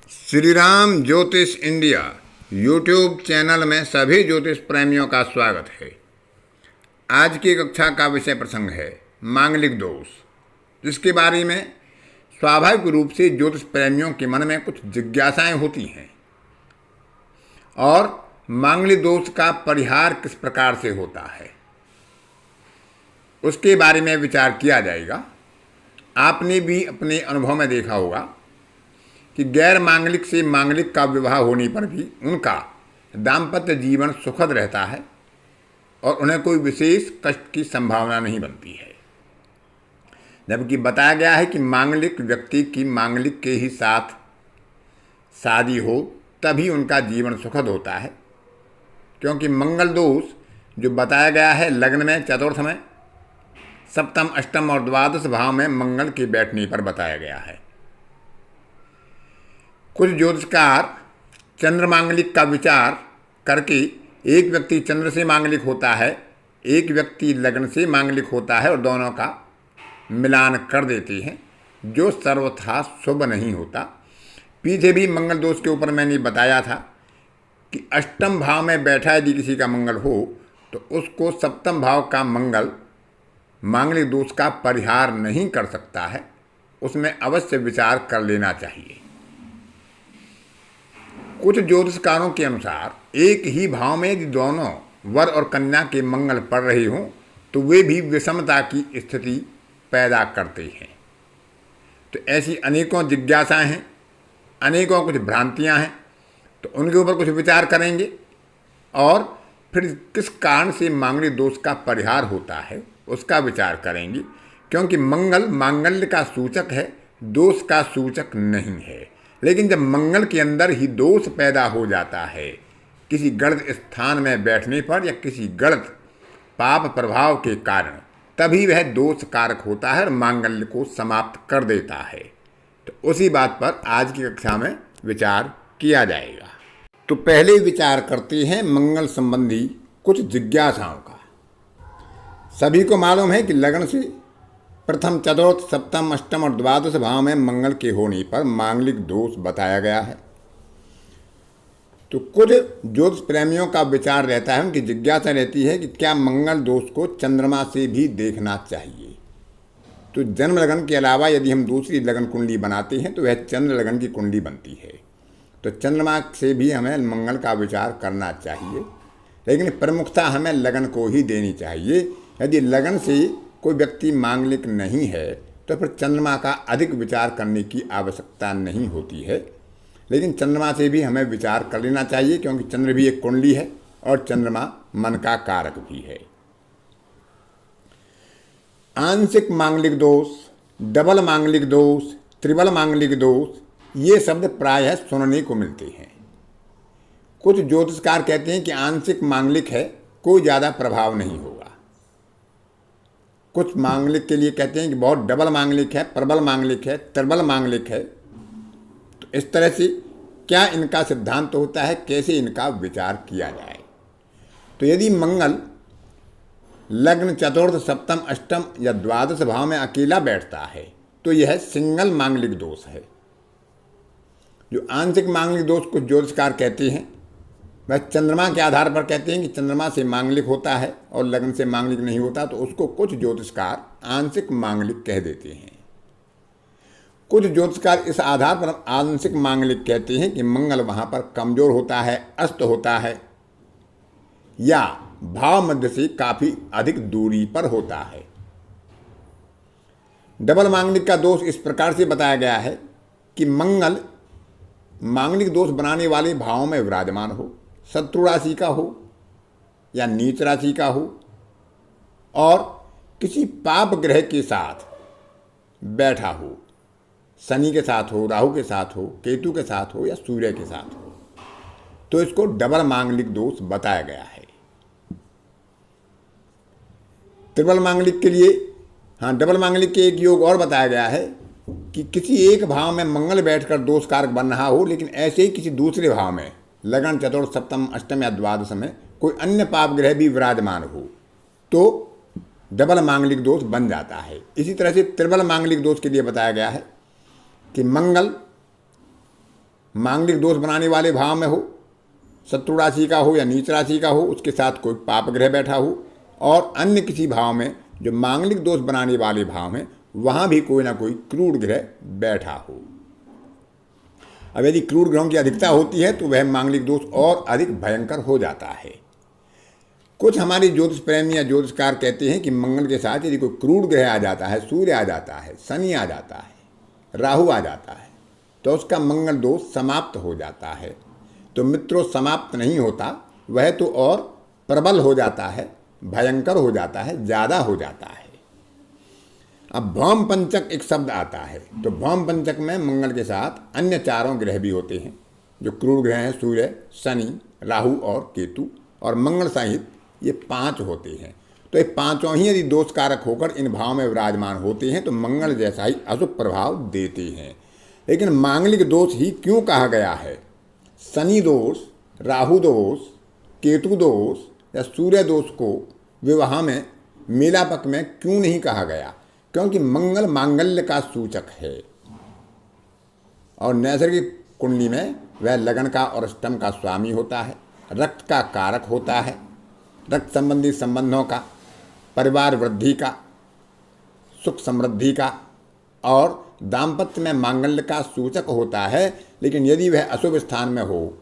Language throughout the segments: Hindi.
श्री राम ज्योतिष इंडिया यूट्यूब चैनल में सभी ज्योतिष प्रेमियों का स्वागत है। आज की कक्षा का विषय प्रसंग है मांगलिक दोष, जिसके बारे में स्वाभाविक रूप से ज्योतिष प्रेमियों के मन में कुछ जिज्ञासाएं होती हैं और मांगलिक दोष का परिहार किस प्रकार से होता है उसके बारे में विचार किया जाएगा। आपने भी अपने अनुभव में देखा होगा कि गैर मांगलिक से मांगलिक का विवाह होने पर भी उनका दाम्पत्य जीवन सुखद रहता है और उन्हें कोई विशेष कष्ट की संभावना नहीं बनती है। जबकि बताया गया है कि मांगलिक व्यक्ति की मांगलिक के ही साथ शादी हो तभी उनका जीवन सुखद होता है, क्योंकि मंगल दोष जो बताया गया है लग्न में, चतुर्थ में, सप्तम, अष्टम और द्वादश भाव में मंगल के बैठने पर बताया गया है। कुछ ज्योतिषकार चंद्र मांगलिक का विचार करके एक व्यक्ति चंद्र से मांगलिक होता है, एक व्यक्ति लग्न से मांगलिक होता है और दोनों का मिलान कर देते हैं, जो सर्वथा शुभ नहीं होता। पीछे भी मंगल दोष के ऊपर मैंने बताया था कि अष्टम भाव में बैठा यदि किसी का मंगल हो तो उसको सप्तम भाव का मंगल मांगलिक दोष का परिहार नहीं कर सकता है, उसमें अवश्य विचार कर लेना चाहिए। कुछ ज्योतिषकारों के अनुसार एक ही भाव में यदि दोनों वर और कन्या के मंगल पड़ रहे हों तो वे भी विषमता की स्थिति पैदा करते हैं। तो ऐसी अनेकों जिज्ञासाएं हैं, अनेकों कुछ भ्रांतियां हैं, तो उनके ऊपर कुछ विचार करेंगे और फिर किस कारण से मांगलिक दोष का परिहार होता है उसका विचार करेंगे। क्योंकि मंगल मांगल्य का सूचक है, दोष का सूचक नहीं है। लेकिन जब मंगल के अंदर ही दोष पैदा हो जाता है किसी गलत स्थान में बैठने पर या किसी गलत पाप प्रभाव के कारण, तभी वह दोष कारक होता है और मांगल्य को समाप्त कर देता है। तो उसी बात पर आज की कक्षा में विचार किया जाएगा। तो पहले विचार करते हैं मंगल संबंधी कुछ जिज्ञासाओं का। सभी को मालूम है कि लग्न से प्रथम, चतुर्थ, सप्तम, अष्टम और द्वादश भाव में मंगल के होने पर मांगलिक दोष बताया गया है। तो कुछ ज्योतिष प्रेमियों का विचार रहता है, उनकी जिज्ञासा रहती है कि क्या मंगल दोष को चंद्रमा से भी देखना चाहिए। तो जन्म लगन के अलावा यदि हम दूसरी लगन कुंडली बनाते हैं तो वह चंद्र लगन की कुंडली बनती है। तो चंद्रमा से भी हमें मंगल का विचार करना चाहिए, लेकिन प्रमुखता हमें लगन को ही देनी चाहिए। यदि लगन से कोई व्यक्ति मांगलिक नहीं है तो फिर चंद्रमा का अधिक विचार करने की आवश्यकता नहीं होती है। लेकिन चंद्रमा से भी हमें विचार कर लेना चाहिए, क्योंकि चंद्र भी एक कुंडली है और चंद्रमा मन का कारक भी है। आंशिक मांगलिक दोष, डबल मांगलिक दोष, त्रिबल मांगलिक दोष, ये शब्द प्रायः सुनने को मिलते हैं। कुछ ज्योतिषकार कहते हैं कि आंशिक मांगलिक है, कोई ज़्यादा प्रभाव नहीं होगा। कुछ मांगलिक के लिए कहते हैं कि बहुत डबल मांगलिक है, प्रबल मांगलिक है, त्रिबल मांगलिक है। तो इस तरह से क्या इनका सिद्धांत होता है, कैसे इनका विचार किया जाए। तो यदि मंगल लग्न, चतुर्थ, सप्तम, अष्टम या द्वादश भाव में अकेला बैठता है तो यह सिंगल मांगलिक दोष है। जो आंशिक मांगलिक दोष कुछ ज्योतिषकार कहते हैं वह चंद्रमा के आधार पर कहते हैं कि चंद्रमा से मांगलिक होता है और लग्न से मांगलिक नहीं होता, तो उसको कुछ ज्योतिषकार आंशिक मांगलिक कह देते हैं। कुछ ज्योतिषकार इस आधार पर आंशिक मांगलिक कहते हैं कि मंगल वहाँ पर कमजोर होता है, अस्त होता है या भाव मध्य से काफ़ी अधिक दूरी पर होता है। डबल मांगलिक का दोष इस प्रकार से बताया गया है कि मंगल मांगलिक दोष बनाने वाले भावों में विराजमान हो, शत्रु राशि का हो या नीच राशि का हो और किसी पाप ग्रह के साथ बैठा हो, शनि के साथ हो, राहु के साथ हो, केतु के साथ हो या सूर्य के साथ हो, तो इसको डबल मांगलिक दोष बताया गया है। त्रिबल मांगलिक के लिए, डबल मांगलिक के एक योग और बताया गया है कि किसी एक भाव में मंगल बैठकर दोष कारक बन रहा हो, लेकिन ऐसे ही किसी दूसरे भाव में लगन, चतुर्थ, सप्तम, अष्टम या द्वादश में कोई अन्य पाप ग्रह भी विराजमान हो तो डबल मांगलिक दोष बन जाता है। इसी तरह से त्रिबल मांगलिक दोष के लिए बताया गया है कि मंगल मांगलिक दोष बनाने वाले भाव में हो, शत्रु राशि का हो या नीच राशि का हो, उसके साथ कोई पाप ग्रह बैठा हो, और अन्य किसी भाव में जो मांगलिक दोष बनाने वाले भाव में वहाँ भी कोई ना कोई क्रूर ग्रह बैठा हो। अब यदि क्रूर ग्रहों की अधिकता होती है तो वह मांगलिक दोष और अधिक भयंकर हो जाता है। कुछ हमारे ज्योतिष प्रेमी या ज्योतिषकार कहते हैं कि मंगल के साथ यदि कोई क्रूर ग्रह आ जाता है, सूर्य आ जाता है, शनि आ जाता है, राहु आ जाता है, तो उसका मंगल दोष समाप्त हो जाता है। तो मित्रों, समाप्त नहीं होता, वह तो और प्रबल हो जाता है, भयंकर हो जाता है, ज़्यादा हो जाता है। अब भौम पंचक एक शब्द आता है, तो भौम पंचक में मंगल के साथ अन्य चारों ग्रह भी होते हैं जो क्रूर ग्रह हैं, सूर्य, शनि, राहु और केतु, और मंगल सहित ये 5 होते हैं। तो ये पांचों ही यदि दोष कारक होकर इन भाव में विराजमान होते हैं तो मंगल जैसा ही अशुभ प्रभाव देते हैं। लेकिन मांगलिक दोष ही क्यों कहा गया है? शनि दोष, राहु दोष, केतु दोष या सूर्य दोष को विवाह में मेलापक में क्यों नहीं कहा गया? क्योंकि मंगल मांगल्य का सूचक है और नैसर्गिक कुंडली में वह लगन का और अष्टम का स्वामी होता है, रक्त का कारक होता है, रक्त संबंधी संबंधों का, परिवार वृद्धि का, सुख समृद्धि का और दाम्पत्य में मांगल्य का सूचक होता है। लेकिन यदि वह अशुभ स्थान में हो,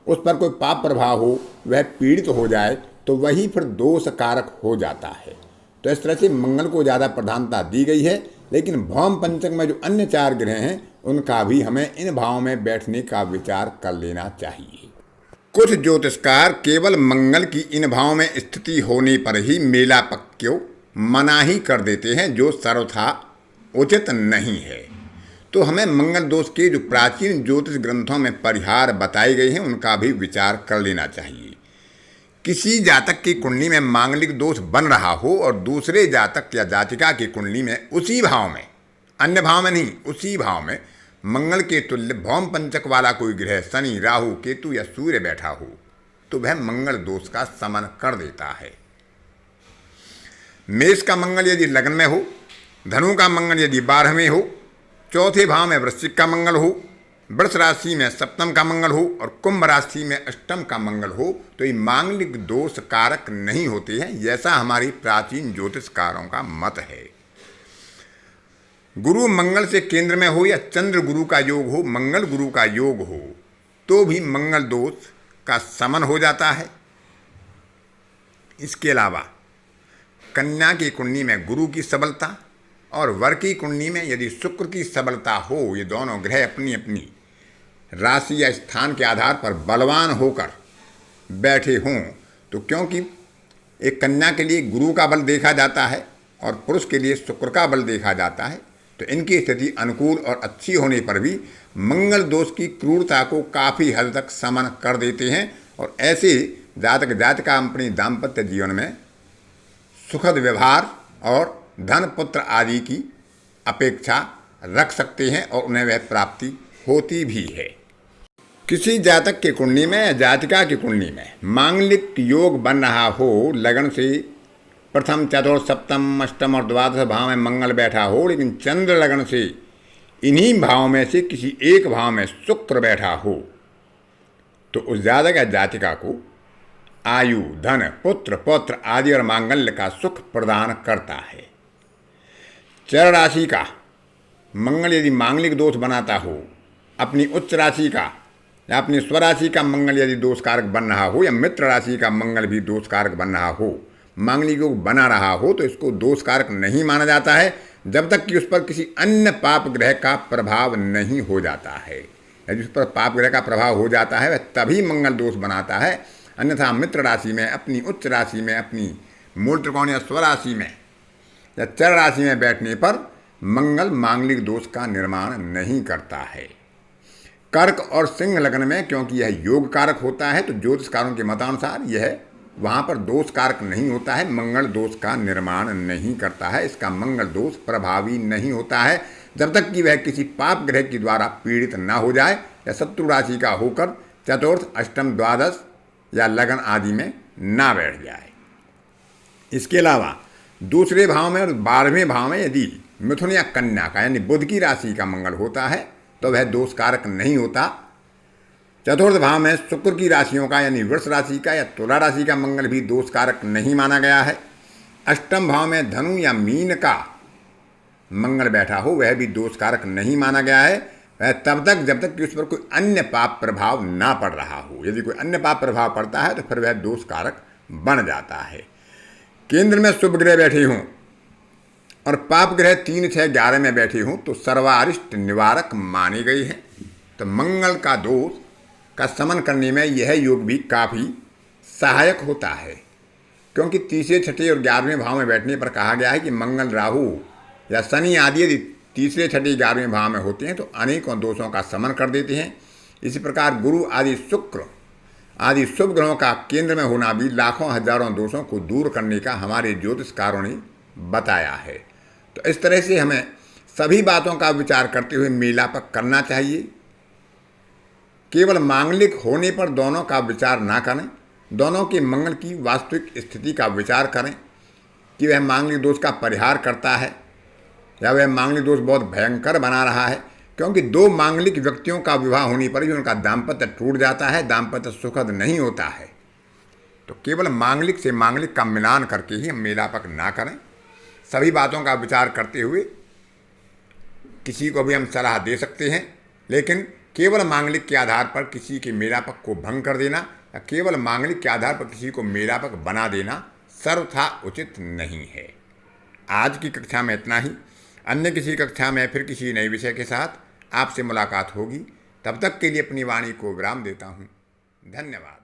उस पर कोई पाप प्रभाव हो, वह पीड़ित हो जाए तो वही फिर दोष कारक हो जाता है। तो इस तरह से मंगल को ज़्यादा प्रधानता दी गई है। लेकिन भौम पंचक में जो अन्य 4 ग्रह हैं उनका भी हमें इन भावों में बैठने का विचार कर लेना चाहिए। कुछ ज्योतिषकार केवल मंगल की इन भावों में स्थिति होने पर ही मेलापक को मनाही कर देते हैं, जो सर्वथा उचित नहीं है। तो हमें मंगल दोष के जो प्राचीन ज्योतिष ग्रंथों में परिहार बताए गए हैं उनका भी विचार कर लेना चाहिए। किसी जातक की कुंडली में मांगलिक दोष बन रहा हो और दूसरे जातक या जातिका की कुंडली में उसी भाव में, अन्य भाव में नहीं, उसी भाव में मंगल के तुल्य भौम पंचक वाला कोई ग्रह शनि, राहु, केतु या सूर्य बैठा हो तो वह मंगल दोष का शमन कर देता है। मेष का मंगल यदि लग्न में हो, धनु का मंगल यदि 12वें हो, चौथे भाव में वृश्चिक का मंगल हो, वृष राशि में सप्तम का मंगल हो और कुंभ राशि में अष्टम का मंगल हो तो ये मांगलिक दोष कारक नहीं होते हैं, जैसा हमारी प्राचीन ज्योतिषकारों का मत है। गुरु मंगल से केंद्र में हो या चंद्र गुरु का योग हो, मंगल गुरु का योग हो तो भी मंगल दोष का शमन हो जाता है। इसके अलावा कन्या की कुंडली में गुरु की सबलता और वर की कुंडली में यदि शुक्र की सबलता हो, ये दोनों ग्रह अपनी अपनी राशि या स्थान के आधार पर बलवान होकर बैठे हों तो, क्योंकि एक कन्या के लिए गुरु का बल देखा जाता है और पुरुष के लिए शुक्र का बल देखा जाता है, तो इनकी स्थिति अनुकूल और अच्छी होने पर भी मंगल दोष की क्रूरता को काफ़ी हद तक शमन कर देते हैं और ऐसे जातक जातिका अपने दाम्पत्य जीवन में सुखद व्यवहार और धन पुत्र आदि की अपेक्षा रख सकते हैं और उन्हें वह प्राप्ति होती भी है। किसी जातक की कुंडली में या जातिका की कुंडली में मांगलिक योग बन रहा हो, लगन से प्रथम, चतुर्थ, सप्तम, अष्टम और द्वादश भाव में मंगल बैठा हो, लेकिन चंद्र लगन से इन्हीं भाव में से किसी एक भाव में शुक्र बैठा हो तो उस जातक या जातिका को आयु, धन, पुत्र, पौत्र आदि और मांगल्य का सुख प्रदान करता है। चर राशि का मंगल यदि मांगलिक दोष बनाता हो, अपनी उच्च राशि का या अपनी स्वराशि का मंगल यदि दोष कारक बन रहा हो या मित्र राशि का मंगल भी दोष कारक बन रहा हो, मांगलिक योग बना रहा हो तो इसको दोष कारक नहीं माना जाता है जब तक कि उस पर किसी अन्य पाप ग्रह का प्रभाव नहीं हो जाता है। यदि उस पर पाप ग्रह का प्रभाव हो जाता है वह तभी मंगल दोष बनाता है, अन्यथा मित्र राशि में, अपनी उच्च राशि में, अपनी मूल त्रिकोण या स्वराशि में या चर राशि में बैठने पर मंगल मांगलिक दोष का निर्माण नहीं करता है। कर्क और सिंह लग्न में क्योंकि यह योग कारक होता है तो ज्योतिषकारों के मतानुसार यह वहाँ पर दोष कारक नहीं होता है, मंगल दोष का निर्माण नहीं करता है, इसका मंगल दोष प्रभावी नहीं होता है जब तक कि वह किसी पाप ग्रह के द्वारा पीड़ित ना हो जाए या शत्रु राशि का होकर चतुर्थ, अष्टम, द्वादश या लगन आदि में ना बैठ जाए। इसके अलावा दूसरे भाव में और 12वें भाव में यदि मिथुन या कन्या का यानी बुध की राशि का मंगल होता है तो वह दोष कारक नहीं होता, चतुर्थ भाव में शुक्र की राशियों का यानी वृष राशि का या तुला राशि का मंगल भी दोष कारक नहीं माना गया है। अष्टम भाव में धनु या मीन का मंगल बैठा हो वह भी दोष कारक नहीं माना गया है, वह तब तक जब तक कि उस पर कोई अन्य पाप प्रभाव ना पड़ रहा हो। यदि कोई अन्य पाप प्रभाव पड़ता है तो फिर वह दोष कारक बन जाता है। केंद्र में शुभ ग्रह बैठे हों और पाप ग्रह 3, 6, 11 में बैठे हों तो सर्वारिष्ट निवारक मानी गई है। तो मंगल का दोष का शमन करने में यह योग भी काफ़ी सहायक होता है, क्योंकि तीसरे, छठे और 11वें भाव में बैठने पर कहा गया है कि मंगल, राहु या शनि आदि यदि तीसरे, छठे, 11वें भाव में होते हैं तो अनेकों दोषों का शमन कर देते हैं। इसी प्रकार गुरु आदि, शुक्र आदि शुभ ग्रहों का केंद्र में होना भी लाखों हजारों दोषों को दूर करने का हमारे ज्योतिषकारों ने बताया है। तो इस तरह से हमें सभी बातों का विचार करते हुए मेलापक करना चाहिए। केवल मांगलिक होने पर दोनों का विचार ना करें, दोनों के मंगल की वास्तविक स्थिति का विचार करें कि वह मांगलिक दोष का परिहार करता है या वह मांगलिक दोष बहुत भयंकर बना रहा है, क्योंकि दो मांगलिक व्यक्तियों का विवाह होने पर भी उनका दाम्पत्य टूट जाता है, दाम्पत्य सुखद नहीं होता है। तो केवल मांगलिक से मांगलिक का मिलान करके ही हम मेलापक ना करें, सभी बातों का विचार करते हुए किसी को भी हम सलाह दे सकते हैं, लेकिन केवल मांगलिक के आधार पर किसी के मेलापक को भंग कर देना या केवल मांगलिक के आधार पर किसी को मेलापक बना देना सर्वथा उचित नहीं है। आज की कक्षा में इतना ही। अन्य किसी कक्षा में फिर किसी नए विषय के साथ आपसे मुलाकात होगी। तब तक के लिए अपनी वाणी को विराम देता हूँ। धन्यवाद।